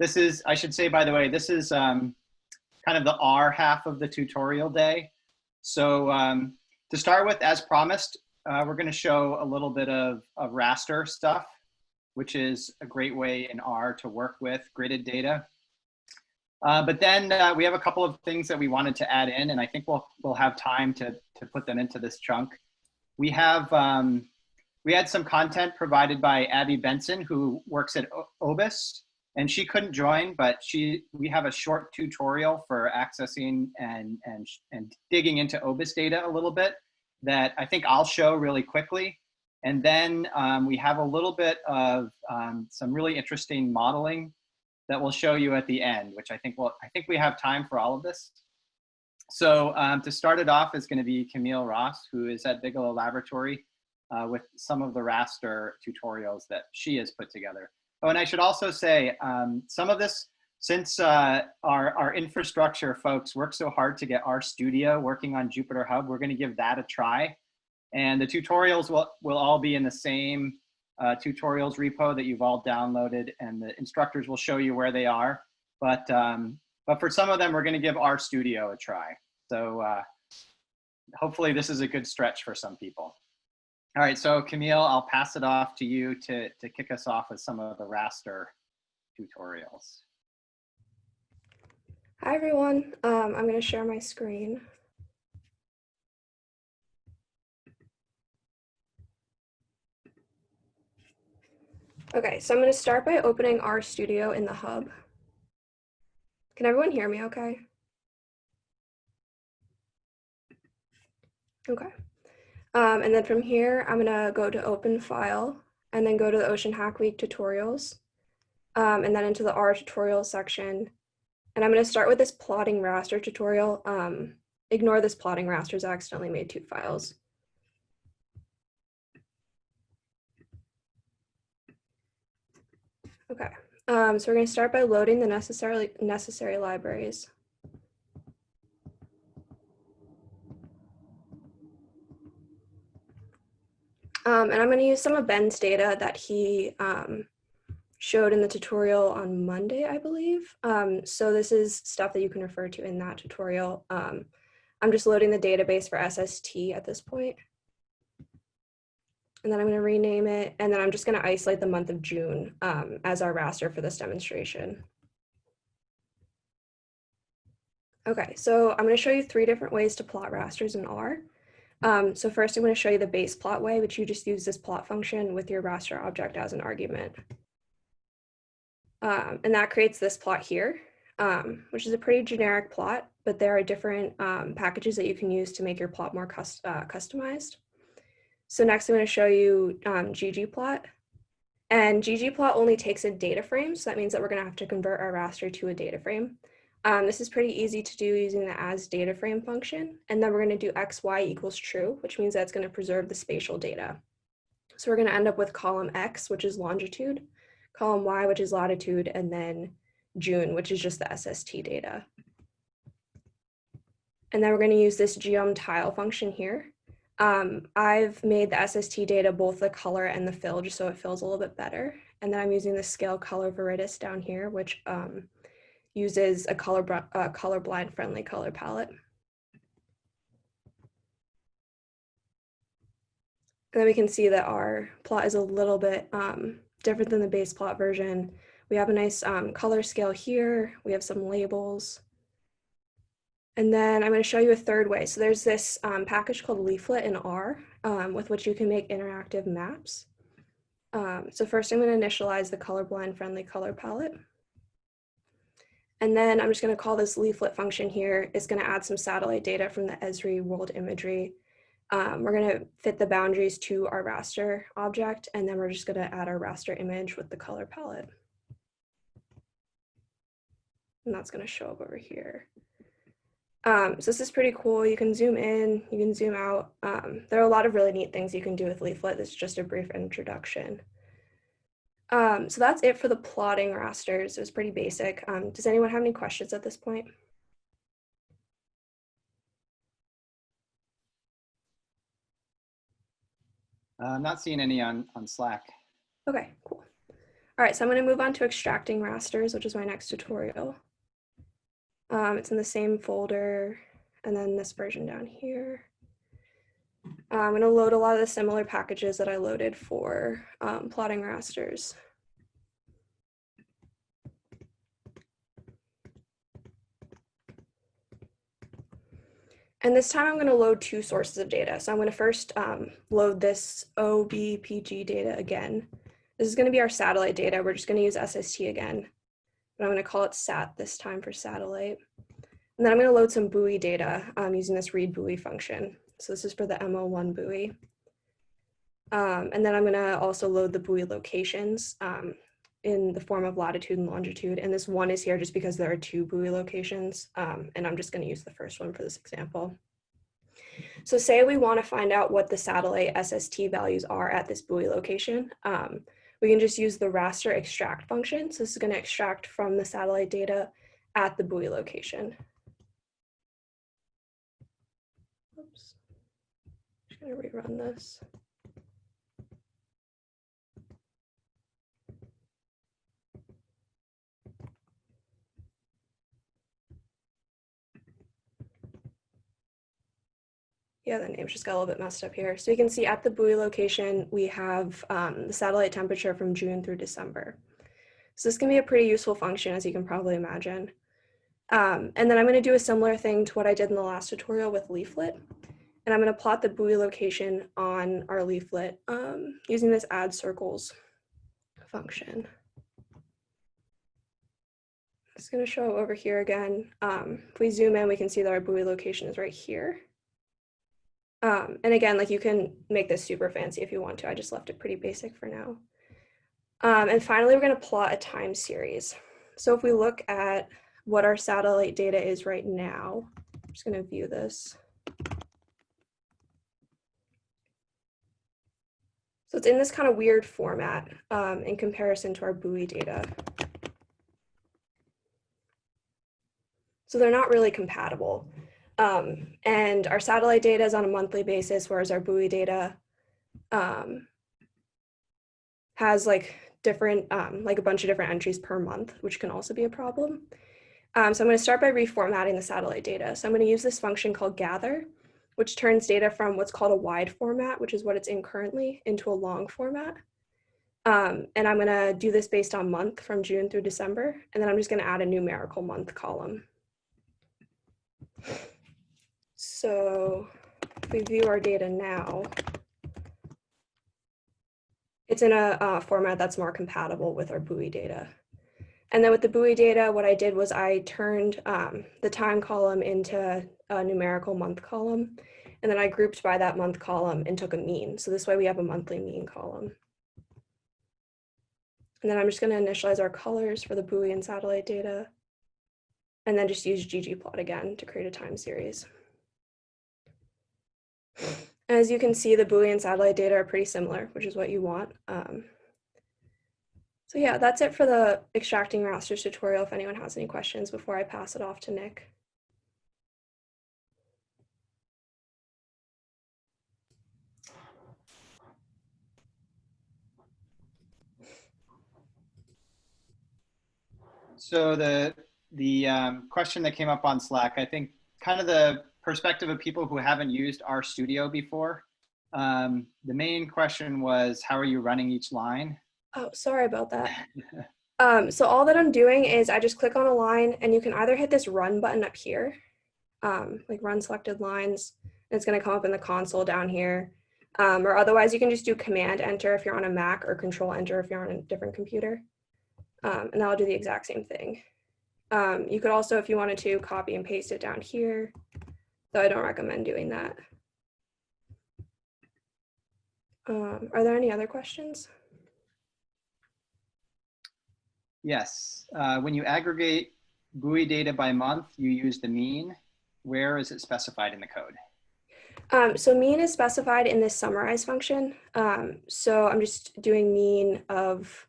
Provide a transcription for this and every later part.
This is, I should say, by the way, this is kind of the R half of the tutorial day. So to start with, as promised, we're going to show a little bit of raster stuff, which is a great way in R to work with gridded data. But then we have a couple of things that we wanted to add in, and I think we'll have time to put them into this chunk. We had some content provided by Abby Benson, who works at Obis, and she couldn't join, but we have a short tutorial for accessing and digging into Obis data a little bit that I think I'll show really quickly. And then we have a little bit of some really interesting modeling that we'll show you at the end, which I think we have time for all of this. So to start it off is going to be Camille Ross, who is at Bigelow Laboratory with some of the raster tutorials that she has put together. Oh, and I should also say, some of this, since our infrastructure folks work so hard to get RStudio working on Jupyter Hub, we're going to give that a try. And the tutorials will all be in the same tutorials repo that you've all downloaded, and the instructors will show you where they are. But for some of them, we're going to give RStudio a try. So hopefully this is a good stretch for some people. All right, so Camille, I'll pass it off to you to kick us off with some of the raster tutorials. Hi, everyone. I'm going to share my screen. Okay, so I'm going to start by opening RStudio in the hub. Can everyone hear me okay? Okay. And then from here, I'm gonna go to Open File, and then go to the Oceanhackweek tutorials, and then into the R tutorials section. And I'm gonna start with this plotting raster tutorial. Ignore this plotting rasters, I accidentally made 2 files. Okay, so we're gonna start by loading the necessary libraries. And I'm going to use some of Ben's data that he showed in the tutorial on Monday, I believe. So this is stuff that you can refer to in that tutorial. I'm just loading the database for SST at this point. And then I'm going to rename it, and then I'm just going to isolate the month of June as our raster for this demonstration. Okay, so I'm going to show you 3 different ways to plot rasters in R. So first I'm going to show you the base plot way, which you just use this plot function with your raster object as an argument. And that creates this plot here, which is a pretty generic plot, but there are different packages that you can use to make your plot more customized. So next I'm going to show you Ggplot. And Ggplot only takes a data frame, so that means that we're going to have to convert our raster to a data frame. This is pretty easy to do using the asDataFrame function, and then we're going to do xy equals true, which means that's going to preserve the spatial data. So we're going to end up with column X, which is longitude, column Y, which is latitude, and then June, which is just the SST data. And then we're going to use this geom_tile function here. I've made the SST data both the color and the fill, just so it fills a little bit better. And then I'm using the scale color viridis down here, which uses a colorblind friendly color palette. And then we can see that our plot is a little bit different than the base plot version. We have a nice color scale here. We have some labels. And then I'm going to show you a third way. So there's this package called Leaflet in R with which you can make interactive maps. So first I'm going to initialize the colorblind friendly color palette. And then I'm just going to call this leaflet function here. It's going to add some satellite data from the Esri world imagery. We're going to fit the boundaries to our raster object, and then we're just going to add our raster image with the color palette. And that's going to show up over here. So this is pretty cool. You can zoom in, you can zoom out. There are a lot of really neat things you can do with Leaflet. This is just a brief introduction. So that's it for the plotting rasters. It was pretty basic. Does anyone have any questions at this point? I'm not seeing any on Slack. Okay, cool. All right, so I'm going to move on to extracting rasters, which is my next tutorial. It's in the same folder, and then this version down here. I'm going to load a lot of the similar packages that I loaded for plotting rasters. And this time I'm going to load two sources of data. So I'm going to first load this OBPG data again. This is going to be our satellite data. We're just going to use SST again, but I'm going to call it SAT this time for satellite. And then I'm going to load some buoy data using this read buoy function. So this is for the MO1 buoy. And then I'm going to also load the buoy locations in the form of latitude and longitude. And this one is here just because there are two buoy locations. And I'm just going to use the first one for this example. So say we want to find out what the satellite SST values are at this buoy location. We can just use the Raster Extract function. So this is going to extract from the satellite data at the buoy location. Oops. I'm just going to rerun this. Yeah, the names just got a little bit messed up here. So you can see at the buoy location, we have the satellite temperature from June through December. So this can be a pretty useful function, as you can probably imagine. And then I'm going to do a similar thing to what I did in the last tutorial with leaflet. And I'm going to plot the buoy location on our leaflet using this add circles function. It's going to show over here again. If we zoom in, we can see that our buoy location is right here. And again, like you can make this super fancy if you want to. I just left it pretty basic for now. And finally, we're going to plot a time series. So if we look at what our satellite data is right now, I'm just going to view this. So it's in this kind of weird format in comparison to our buoy data. So they're not really compatible. And our satellite data is on a monthly basis, whereas our buoy data has like different, like a bunch of different entries per month, which can also be a problem. So I'm going to start by reformatting the satellite data. So I'm going to use this function called gather, which turns data from what's called a wide format, which is what it's in currently, into a long format. And I'm going to do this based on month from June through December. And then I'm just going to add a numerical month column. So if we view our data now, it's in a format that's more compatible with our buoy data. And then with the buoy data, what I did was I turned the time column into a numerical month column, and then I grouped by that month column and took a mean. So this way we have a monthly mean column. And then I'm just going to initialize our colors for the buoy and satellite data, and then just use Ggplot again to create a time series. As you can see, the buoy and satellite data are pretty similar, which is what you want. So yeah, that's it for the extracting rasters tutorial. If anyone has any questions before I pass it off to Nick. So the question that came up on Slack, I think kind of the perspective of people who haven't used RStudio before. The main question was, how are you running each line? Oh, sorry about that. So all that I'm doing is I just click on a line, and you can either hit this run button up here, like run selected lines, and it's going to come up in the console down here. Or otherwise, you can just do Command Enter if you're on a Mac, or Control Enter if you're on a different computer. And that'll do the exact same thing. You could also, if you wanted to, copy and paste it down here, though I don't recommend doing that. Are there any other questions? Yes. When you aggregate buoy data by month, you use the mean. Where is it specified in the code? So mean is specified in this summarize function. So I'm just doing mean of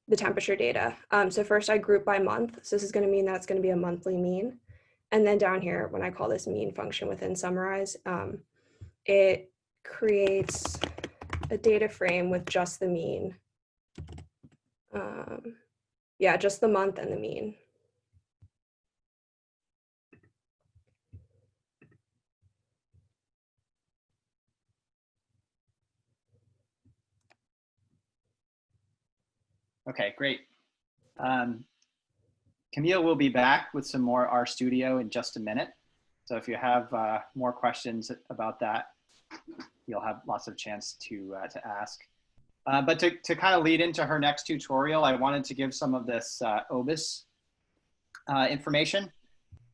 the temperature data. So first I group by month. So this is going to mean that's going to be a monthly mean. And then down here, when I call this mean function within summarize, it creates a data frame with just the mean Yeah, just the month and the mean. Okay, great. Camille will be back with some more RStudio in just a minute. So if you have more questions about that, you'll have lots of chance to ask. But to kind of lead into her next tutorial, I wanted to give some of this Obis information.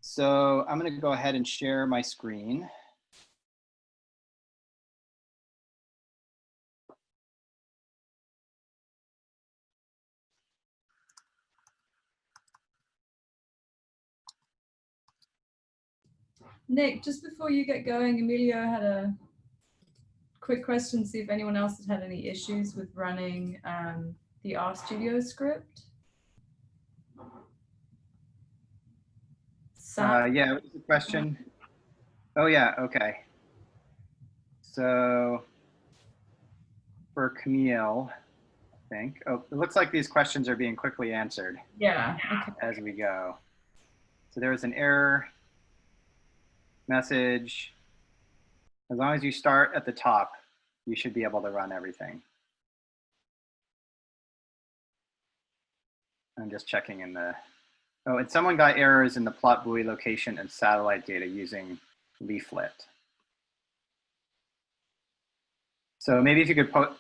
So I'm going to go ahead and share my screen. Nick, just before you get going, Emilio had a quick question, see if anyone else had any issues with running the RStudio script. Yeah, what was the question? Oh yeah, okay. So for Camille, I think. Oh, it looks like these questions are being quickly answered. Yeah. Okay. As we go. So there was an error message. As long as you start at the top, you should be able to run everything. I'm just checking in the, oh, and someone got errors in the plot buoy location and satellite data using leaflet. So maybe if you could put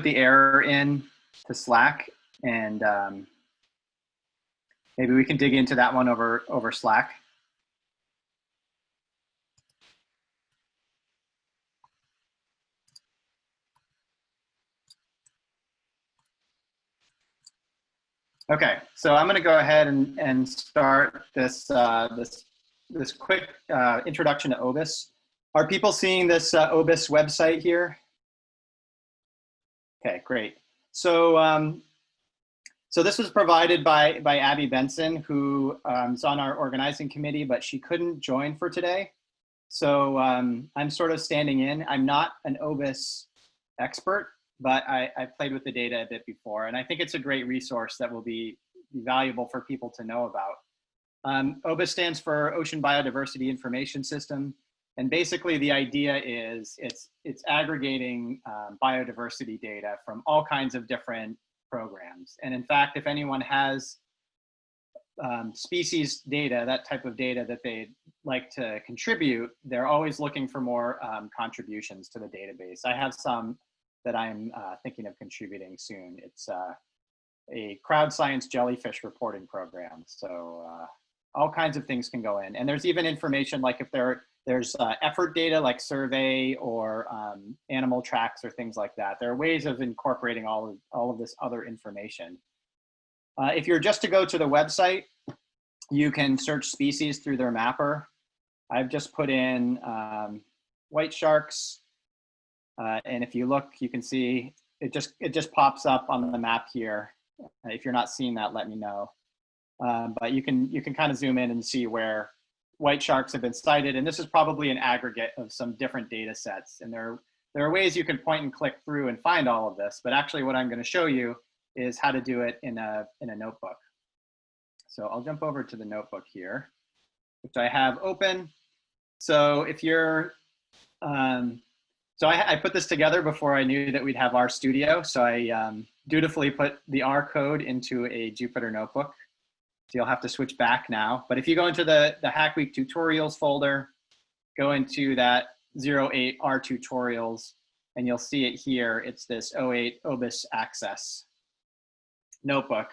the error in to Slack, and maybe we can dig into that one over Slack. Okay, so I'm going to go ahead and start this this quick introduction to Obis. Are people seeing this Obis website here? Okay, great. So so this was provided by Abby Benson, who is on our organizing committee, but she couldn't join for today. So I'm sort of standing in. I'm not an Obis expert, but I've played with the data a bit before, and I think it's a great resource that will be valuable for people to know about. Obis stands for Ocean Biodiversity Information System, and basically the idea is it's aggregating biodiversity data from all kinds of different programs. And in fact, if anyone has species data, that type of data that they'd like to contribute, they're always looking for more contributions to the database. I have some that I'm thinking of contributing soon. It's a crowd science jellyfish reporting program. So all kinds of things can go in. And there's even information like if there's effort data like survey or animal tracks or things like that. There are ways of incorporating all of this other information. If you're just to go to the website, you can search species through their mapper. I've just put in white sharks. And if you look, you can see it just pops up on the map here. If you're not seeing that, let me know. But you can kind of zoom in and see where white sharks have been cited. And this is probably an aggregate of some different data sets. And there are ways you can point and click through and find all of this. But actually what I'm going to show you is how to do it in a notebook. So I'll jump over to the notebook here, which I have open. So if you're, so I put this together before I knew that we'd have RStudio. So I dutifully put the R code into a Jupyter notebook. So you'll have to switch back now. But if you go into the Hack Week tutorials folder, go into that 08 R tutorials, and you'll see it here. It's this 08 Obis Access notebook.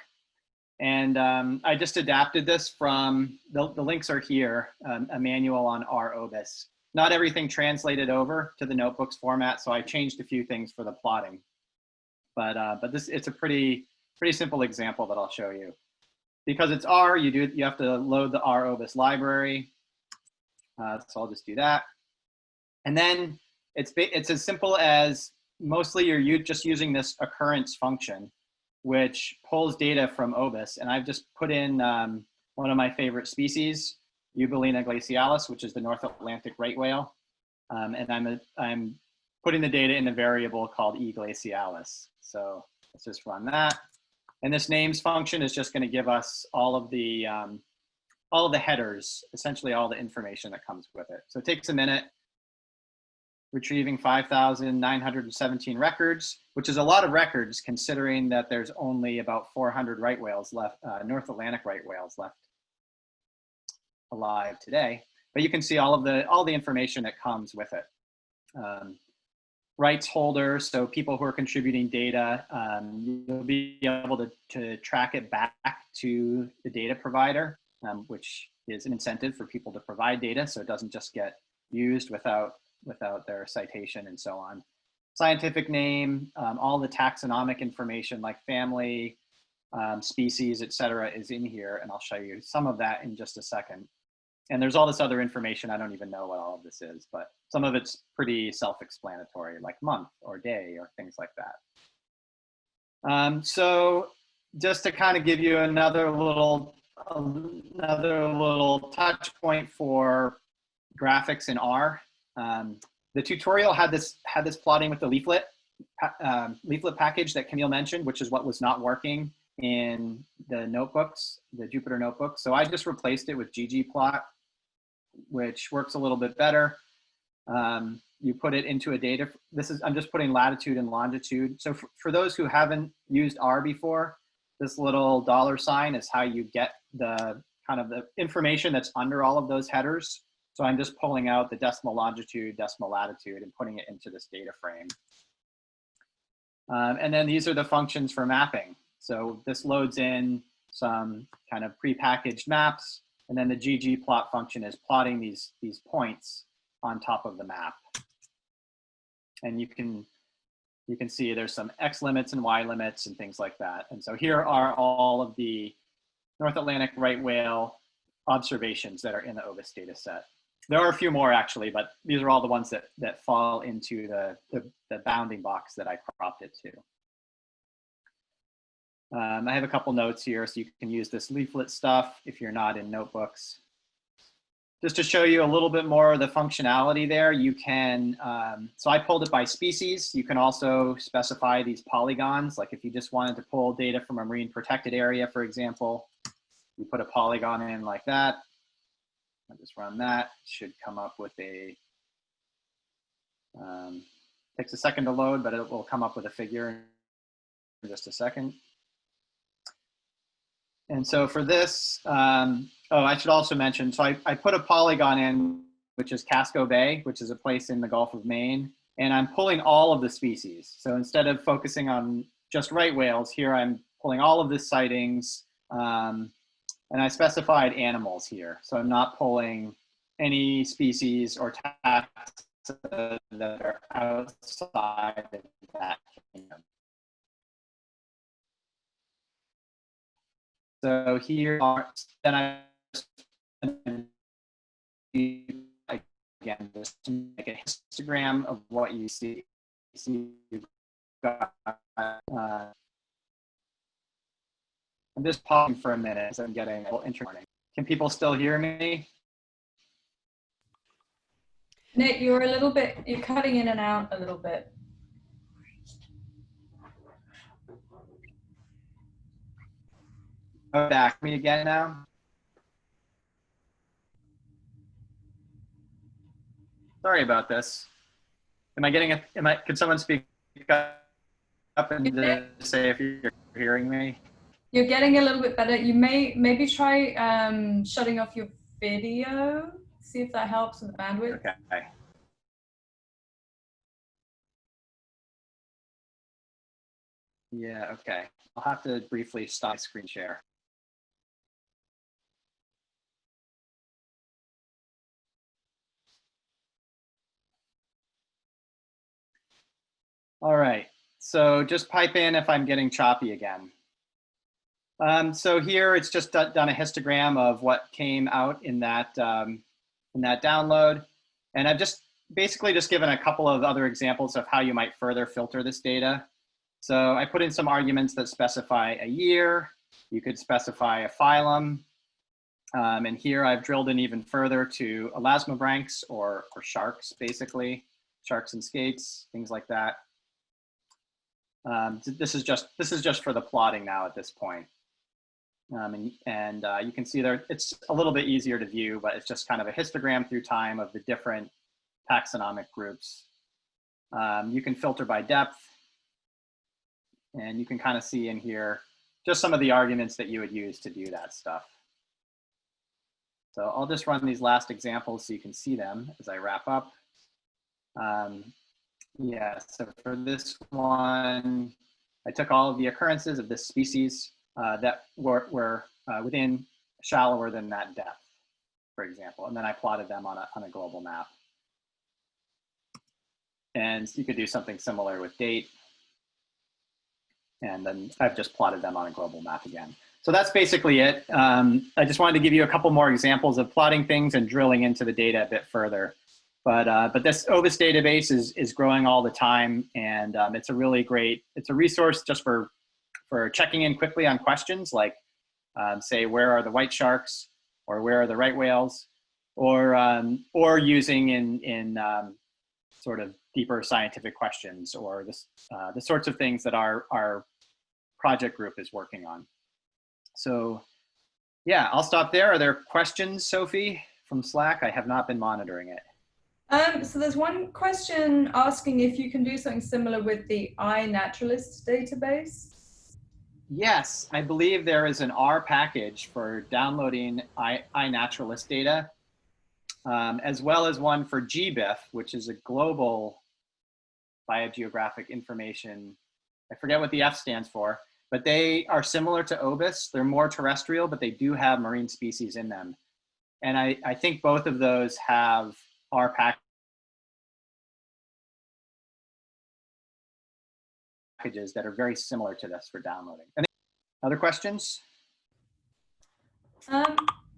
And I just adapted this from, the links are here, a manual on R Obis. Not everything translated over to the notebooks format, so I changed a few things for the plotting. But it's a pretty simple example that I'll show you. Because it's R, you have to load the R Obis library. So I'll just do that. And then it's as simple as mostly you're just using this occurrence function, which pulls data from Obis. And I've just put in one of my favorite species, Eubulina glacialis, which is the North Atlantic right whale. And I'm putting the data in a variable called E glacialis. So let's just run that. And this names function is just going to give us all of the headers, essentially all the information that comes with it. So it takes a minute, retrieving 5,917 records, which is a lot of records considering that there's only about 400 right whales left, North Atlantic right whales left alive today. But you can see all the information that comes with it. Rights holders, so people who are contributing data, you'll be able to track it back to the data provider, which is an incentive for people to provide data so it doesn't just get used without their citation and so on. Scientific name, all the taxonomic information like family, species, etc., is in here, and I'll show you some of that in just a second. And there's all this other information. I don't even know what all of this is, but some of it's pretty self-explanatory, like month or day or things like that. So just to kind of give you another little touch point for graphics in R. The tutorial had this plotting with the leaflet package that Camille mentioned, which is what was not working in the notebooks, the Jupyter notebooks. So I just replaced it with Ggplot, which works a little bit better. You put it into a data. I'm just putting latitude and longitude. So for those who haven't used R before, this little $sign is how you get the kind of the information that's under all of those headers. So I'm just pulling out the decimal longitude, decimal latitude, and putting it into this data frame. And then these are the functions for mapping. So this loads in some kind of prepackaged maps, and then the ggplot function is plotting these points on top of the map. And you can see there's some X limits and Y limits and things like that. And so here are all of the North Atlantic right whale observations that are in the Obis data set. There are a few more actually, but these are all the ones that fall into the bounding box that I cropped it to. I have a couple notes here, so you can use this leaflet stuff if you're not in notebooks. Just to show you a little bit more of the functionality there, you can, so I pulled it by species. You can also specify these polygons, like if you just wanted to pull data from a marine protected area, for example, you put a polygon in like that. I'll just run that. It should come up with a, takes a second to load, but it will come up with a figure in just a second. And so for this, oh, I should also mention, so I put a polygon in, which is Casco Bay, which is a place in the Gulf of Maine, and I'm pulling all of the species. So instead of focusing on just right whales, here I'm pulling all of the sightings, and I specified animals here. So I'm not pulling any species or taxa that are outside of that kingdom. So here are, then I again, just to make a histogram of what you see. You've got, I'm just pausing for a minute as I'm getting a little intro. Can people still hear me? Nick, you're cutting in and out a little bit. Oh, back me again now. Sorry about this. Am I getting a, could someone speak up and say if you're hearing me? You're getting a little bit better. You maybe try shutting off your video, see if that helps with the bandwidth. Okay. Yeah, okay. I'll have to briefly stop screen share. All right, so just pipe in if I'm getting choppy again. So here it's just done a histogram of what came out in that download. And I've just basically just given a couple of other examples of how you might further filter this data. So I put in some arguments that specify a year. You could specify a phylum. And here I've drilled in even further to elasmobranchs or sharks, basically. Sharks and skates, things like that. This is just for the plotting now at this point. You can see there, it's a little bit easier to view, but it's just kind of a histogram through time of the different taxonomic groups. You can filter by depth, and you can kind of see in here just some of the arguments that you would use to do that stuff. So I'll just run these last examples so you can see them as I wrap up. Yeah, so for this one, I took all of the occurrences of this species that were within shallower than that depth, for example, and then I plotted them on a global map. And you could do something similar with date. And then I've just plotted them on a global map again. So that's basically it. I just wanted to give you a couple more examples of plotting things and drilling into the data a bit further. But this Obis database is growing all the time, and it's a really great, it's a resource just for checking in quickly on questions like, say, where are the white sharks, or where are the right whales, or using in sort of deeper scientific questions, or the sorts of things that our project group is working on. So yeah, I'll stop there. Are there questions, Sophie, from Slack? I have not been monitoring it. So there's one question asking if you can do something similar with the iNaturalist database. Yes, I believe there is an R package for downloading iNaturalist data, as well as one for GBIF, which is a global biogeographic information. I forget what the F stands for, but they are similar to Obis. They're more terrestrial, but they do have marine species in them. And I think both of those have R packages that are very similar to this for downloading. Any other questions?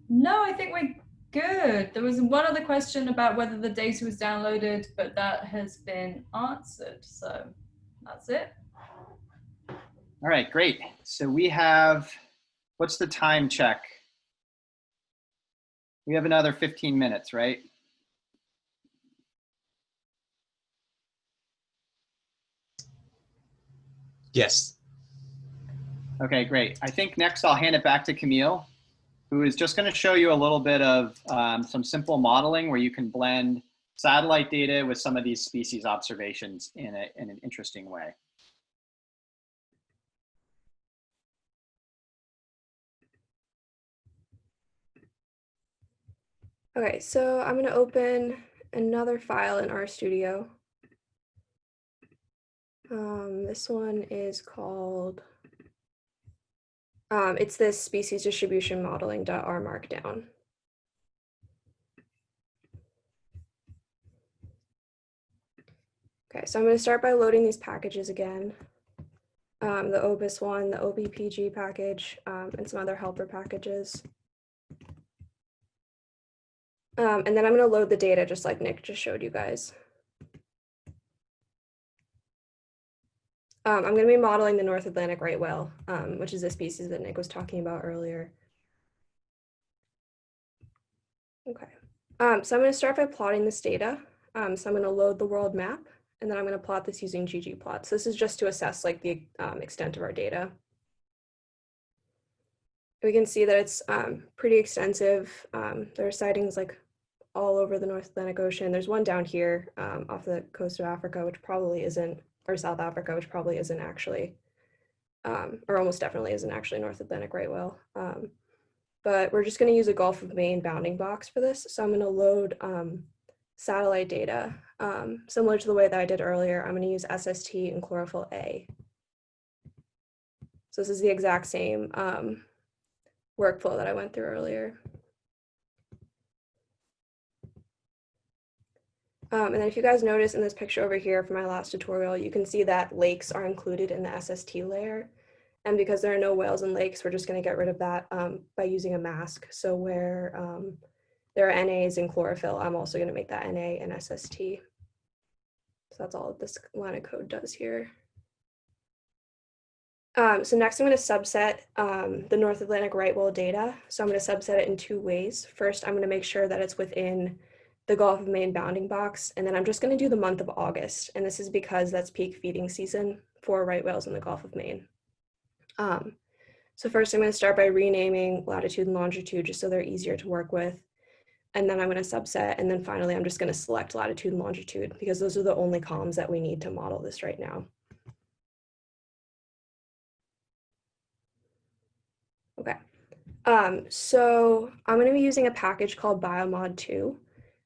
No, I think we're good. There was one other question about whether the data was downloaded, but that has been answered. So that's it. All right, great. So we have, what's the time check? We have another 15 minutes, right? Yes. Okay, great. I think next I'll hand it back to Camille, who is just going to show you a little bit of some simple modeling where you can blend satellite data with some of these species observations in an interesting way. Okay, so I'm going to open another file in RStudio. This one is called, it's this species distribution modeling.r markdown. Okay, so I'm going to start by loading these packages again. The Obis one, the OBPG package, and some other helper packages. And then I'm going to load the data just like Nick just showed you guys. I'm going to be modeling the North Atlantic right whale, which is a species that Nick was talking about earlier. Okay, so I'm going to start by plotting this data. So I'm going to load the world map, and then I'm going to plot this using Ggplot. So this is just to assess like the extent of our data. We can see that it's pretty extensive. There are sightings like all over the North Atlantic Ocean. There's one down here off the coast of Africa, which probably isn't, or South Africa, which probably isn't actually, or almost definitely isn't actually North Atlantic right whale. But we're just going to use a Gulf of Maine bounding box for this. So I'm going to load satellite data, similar to the way that I did earlier. I'm going to use SST and chlorophyll A. So this is the exact same workflow that I went through earlier. And then if you guys notice in this picture over here from my last tutorial, you can see that lakes are included in the SST layer. And because there are no whales in lakes, we're just going to get rid of that by using a mask. So where there are NAs in chlorophyll, I'm also going to make that NA and SST. So that's all this line of code does here. So next I'm going to subset the North Atlantic right whale data. So I'm going to subset it in two ways. First, I'm going to make sure that it's within the Gulf of Maine bounding box, and then I'm just going to do the month of August. And this is because that's peak feeding season 4 right whales in the Gulf of Maine. So first I'm going to start by renaming latitude and longitude just so they're easier to work with. And then I'm going to subset, and then finally I'm just going to select latitude and longitude because those are the only columns that we need to model this right now. Okay, so I'm going to be using a package called Biomod2.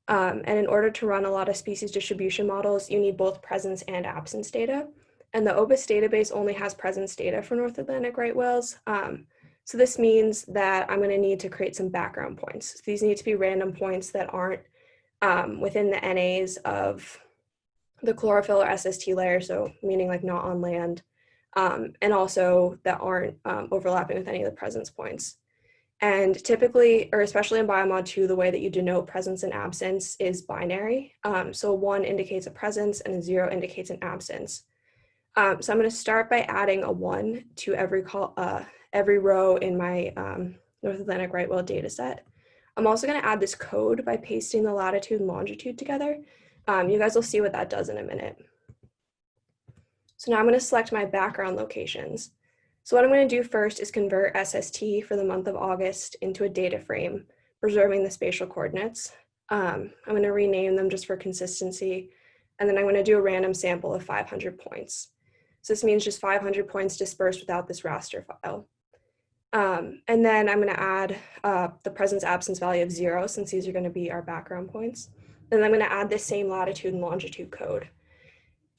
And in order to run a lot of species distribution models, you need both presence and absence data. And the Obis database only has presence data for North Atlantic right whales. So this means that I'm going to need to create some background points. So these need to be random points that aren't within the NAs of the chlorophyll or SST layer, so meaning like not on land, and also that aren't overlapping with any of the presence points. And typically, or especially in Biomod 2, the way that you denote presence and absence is binary. So 1 indicates a presence and a 0 indicates an absence. So I'm going to start by adding a 1 to every row in my North Atlantic right whale data set. I'm also going to add this code by pasting the latitude and longitude together. You guys will see what that does in a minute. So now I'm going to select my background locations. So what I'm going to do first is convert SST for the month of August into a data frame, preserving the spatial coordinates. I'm going to rename them just for consistency, and then I'm going to do a random sample of 500 points. So this means just 500 points dispersed without this raster file. And then I'm going to add the presence absence value of 0, since these are going to be our background points. And I'm going to add this same latitude and longitude code.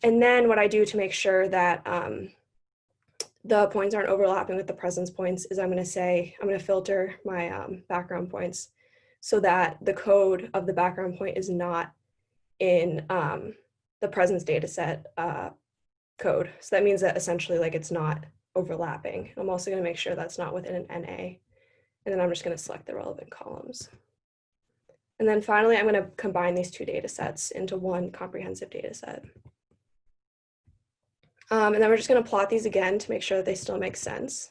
And then what I do to make sure that the points aren't overlapping with the presence points is I'm going to filter my background points so that the code of the background point is not in the presence data set code. So that means that essentially like it's not overlapping. I'm also going to make sure that's not within an NA. And then I'm just going to select the relevant columns. And then finally, I'm going to combine these 2 data sets into one comprehensive data set. And then we're just going to plot these again to make sure that they still make sense.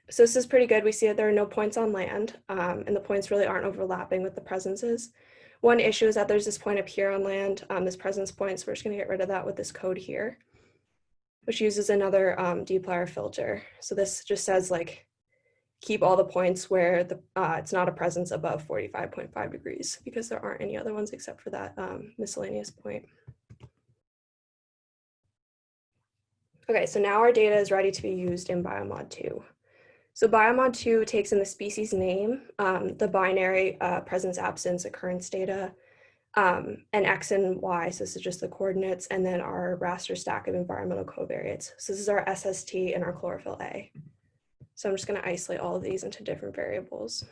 So this is pretty good. We see that there are no points on land, and the points really aren't overlapping with the presences. One issue is that there's this point up here on land, this presence point, so we're just going to get rid of that with this code here, which uses another dplyr filter. So this just says like, keep all the points where it's not a presence above 45.5 degrees, because there aren't any other ones except for that miscellaneous point. Okay, so now our data is ready to be used in Biomod 2. So Biomod 2 takes in the species name, the binary presence, absence, occurrence data, and X and Y, so this is just the coordinates, and then our raster stack of environmental covariates. So this is our SST and our chlorophyll A. So I'm just going to isolate all of these into different variables.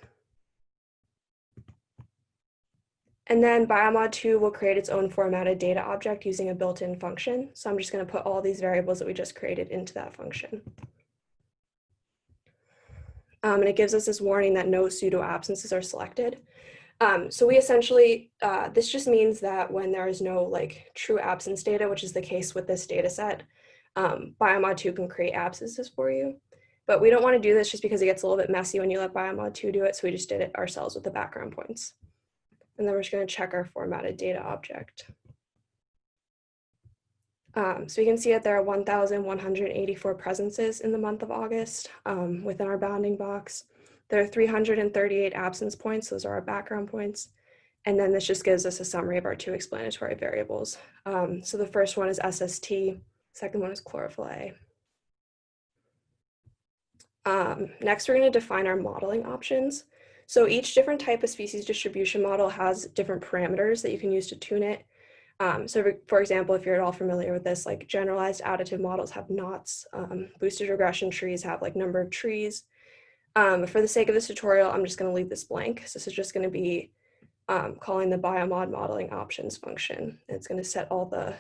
And then Biomod 2 will create its own formatted data object using a built-in function. So I'm just going to put all these variables that we just created into that function. And it gives us this warning that no pseudo absences are selected. So we essentially, this just means that when there is no like true absence data, which is the case with this data set, Biomod 2 can create absences for you. But we don't want to do this just because it gets a little bit messy when you let Biomod 2 do it. So we just did it ourselves with the background points. And then we're just going to check our formatted data object. So we can see that there are 1,184 presences in the month of August within our bounding box. There are 338 absence points. Those are our background points. And then this just gives us a summary of our 2 explanatory variables. So the first one is SST, second one is chlorophyll A. Next, we're going to define our modeling options. So each different type of species distribution model has different parameters that you can use to tune it. So for example, if you're at all familiar with this, like generalized additive models have knots, boosted regression trees have like number of trees. For the sake of this tutorial, I'm just going to leave this blank. So this is just going to be calling the biomod modeling options function. It's going to set all the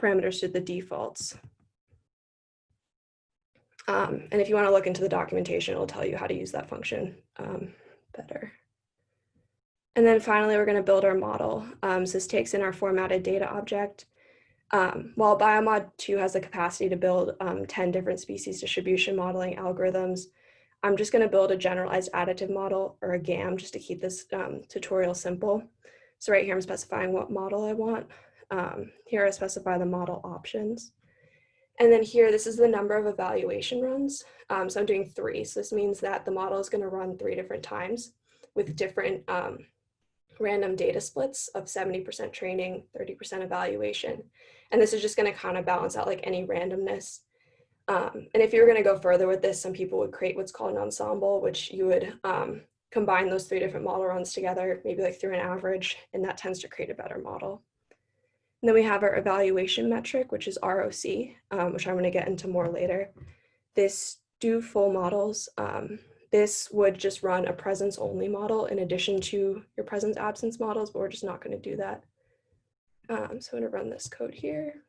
parameters to the defaults. And if you want to look into the documentation, it'll tell you how to use that function better. And then finally, we're going to build our model. So this takes in our formatted data object. While Biomod 2 has the capacity to build 10 different species distribution modeling algorithms, I'm just going to build a generalized additive model, or a GAM, just to keep this tutorial simple. So right here, I'm specifying what model I want. Here I specify the model options. And then here, this is the number of evaluation runs. So I'm doing 3. So this means that the model is going to run 3 different times with different random data splits of 70% training, 30% evaluation. And this is just going to kind of balance out like any randomness. And if you were going to go further with this, some people would create what's called an ensemble, which you would combine those 3 different model runs together, maybe like through an average, and that tends to create a better model. And then we have our evaluation metric, which is ROC, which I'm going to get into more later. This do full models. This would just run a presence only model in addition to your presence absence models, but we're just not going to do that. So I'm going to run this code here.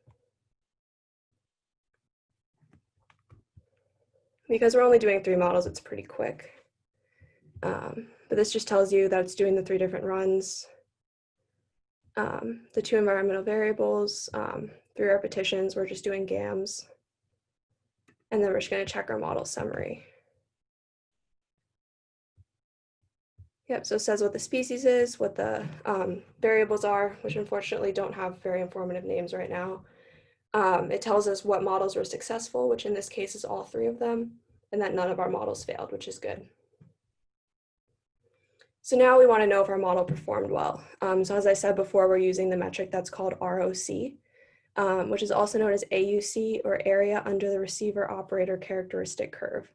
Because we're only doing 3 models, it's pretty quick. But this just tells you that it's doing the 3 different runs, the 2 environmental variables, 3 repetitions, we're just doing GAMs. And then we're just going to check our model summary. Yep, so it says what the species is, what the variables are, which unfortunately don't have very informative names right now. It tells us what models were successful, which in this case is all 3 of them, and that none of our models failed, which is good. So now we want to know if our model performed well. So as I said before, we're using the metric that's called ROC, which is also known as AUC, or Area Under the Receiver Operator Characteristic Curve.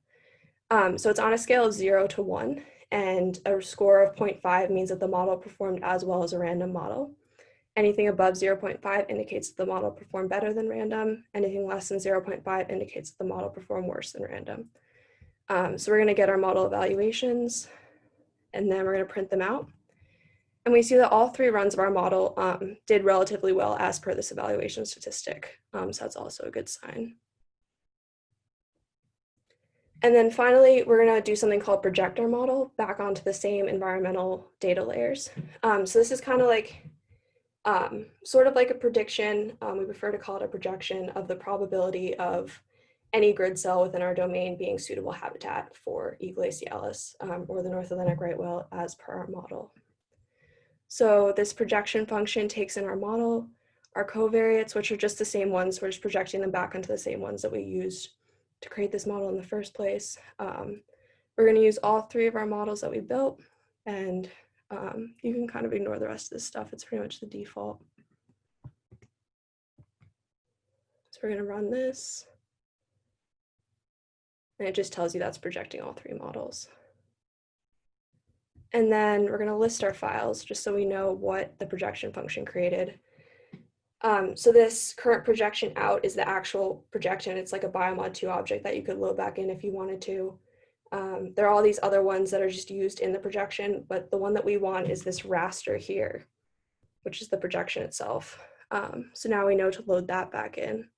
So it's on a scale of 0 to 1, and a score of 0.5 means that the model performed as well as a random model. Anything above 0.5 indicates that the model performed better than random. Anything less than 0.5 indicates that the model performed worse than random. So we're going to get our model evaluations, and then we're going to print them out. And we see that all 3 runs of our model did relatively well as per this evaluation statistic. So that's also a good sign. And then finally, we're going to do something called Projector Model back onto the same environmental data layers. So this is kind of like, sort of like a prediction. We prefer to call it a projection of the probability of any grid cell within our domain being suitable habitat for E. glacialis or the North Atlantic right whale as per our model. So this projection function takes in our model, our covariates, which are just the same ones. We're just projecting them back onto the same ones that we used to create this model in the first place. We're going to use all 3 of our models that we built, and you can kind of ignore the rest of this stuff. It's pretty much the default. So we're going to run this, and it just tells you that's projecting all 3 models. And then we're going to list our files just so we know what the projection function created. So this current projection out is the actual projection. It's like a biomod2 object that you could load back in if you wanted to. There are all these other ones that are just used in the projection, but the one that we want is this raster here, which is the projection itself. So now we know to load that back in.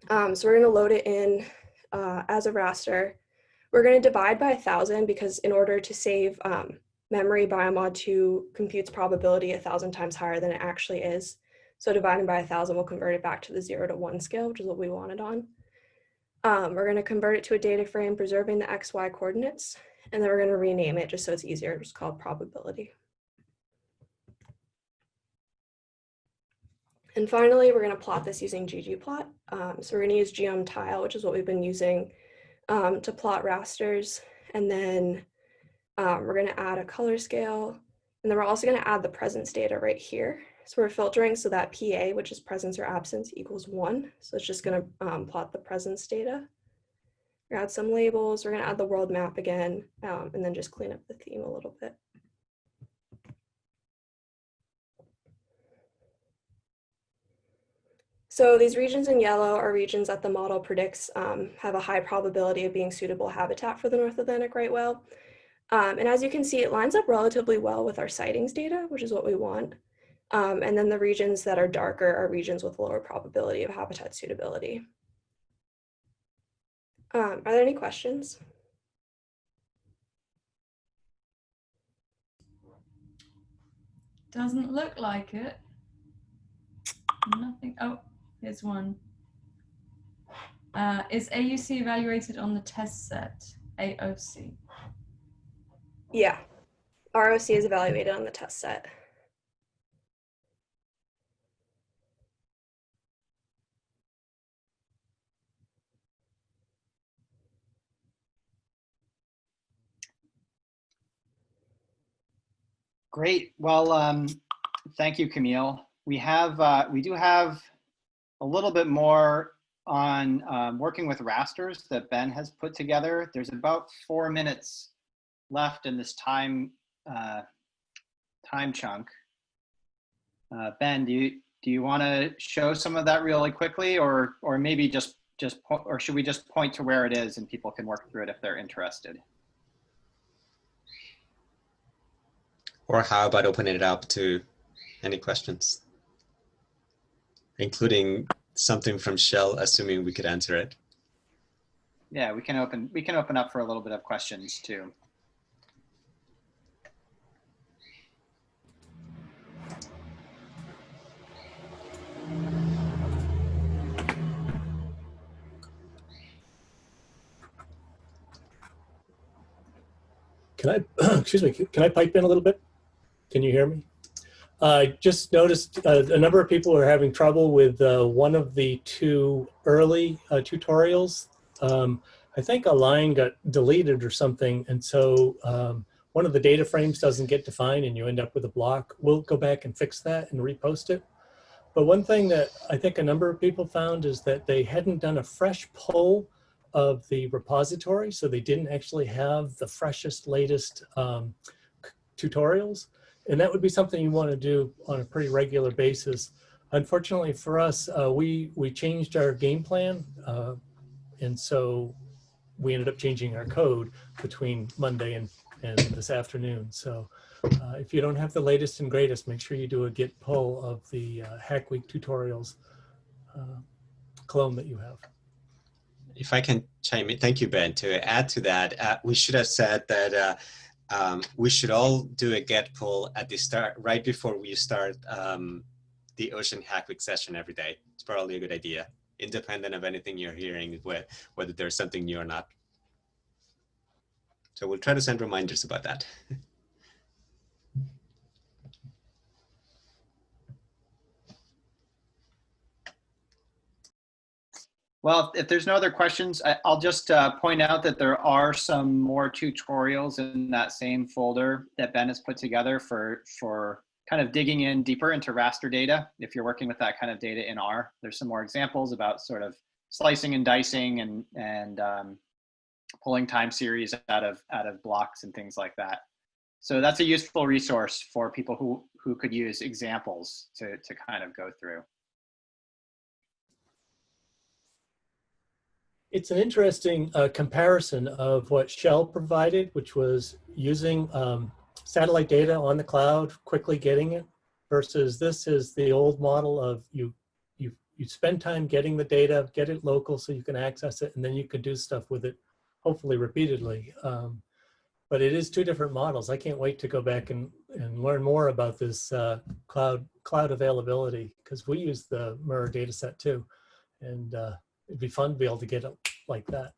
So we're going to load it in as a raster. We're going to divide by 1,000 because in order to save memory, biomod2 computes probability 1,000 times higher than it actually is. So dividing by 1,000 will convert it back to the 0 to 1 scale, which is what we wanted on. We're going to convert it to a data frame, preserving the XY coordinates, and then we're going to rename it just so it's easier. It's called probability. And finally, we're going to plot this using Ggplot. So we're going to use geom_tile, which is what we've been using to plot rasters. And then we're going to add a color scale. And then we're also going to add the presence data right here. So we're filtering so that PA, which is presence or absence, equals 1. So it's just going to plot the presence data. We're going to add some labels. We're going to add the world map again, and then just clean up the theme a little bit. So these regions in yellow are regions that the model predicts have a high probability of being suitable habitat for the North Atlantic right whale. And as you can see, it lines up relatively well with our sightings data, which is what we want. And then the regions that are darker are regions with lower probability of habitat suitability. Are there any questions? Doesn't look like it. Nothing. Oh, here's one. Is AUC evaluated on the test set? AOC. Yeah, ROC is evaluated on the test set. Great. Well, thank you, Camille. We do have a little bit more on working with rasters that Ben has put together. There's about 4 minutes left in this time chunk. Ben, do you want to show some of that really quickly, or maybe or should we just point to where it is and people can work through it if they're interested? Or how about opening it up to any questions, including something from Shell, assuming we could answer it. Yeah, we can open up for a little bit of questions too. Can I, excuse me, can I pipe in a little bit? Can you hear me? I just noticed a number of people are having trouble with one of the two early tutorials. I think a line got deleted or something, and so one of the data frames doesn't get defined and you end up with a block. We'll go back and fix that and repost it. But one thing that I think a number of people found is that they hadn't done a fresh pull of the repository, so they didn't actually have the freshest, latest tutorials. And that would be something you want to do on a pretty regular basis. Unfortunately for us, we changed our game plan, and so we ended up changing our code between Monday and this afternoon. So if you don't have the latest and greatest, make sure you do a git pull of the Hack Week tutorials clone that you have. If I can chime in, thank you, Ben. To add to that, we should have said that we should all do a get pull at the start, right before we start the Oceanhackweek session every day. It's probably a good idea, independent of anything you're hearing, whether there's something new or not. So we'll try to send reminders about that. Well, if there's no other questions, I'll just point out that there are some more tutorials in that same folder that Ben has put together for kind of digging in deeper into raster data. If you're working with that kind of data in R, there's some more examples about sort of slicing and dicing and pulling time series out of blocks and things like that. So that's a useful resource for people who could use examples to kind of go through. It's an interesting comparison of what Shell provided, which was using satellite data on the cloud, quickly getting it, versus this is the old model of you spend time getting the data, get it local so you can access it, and then you can do stuff with it, hopefully repeatedly. But it is two different models. I can't wait to go back and learn more about this cloud availability, because we use the mirror data set too. And it'd be fun to be able to get it like that.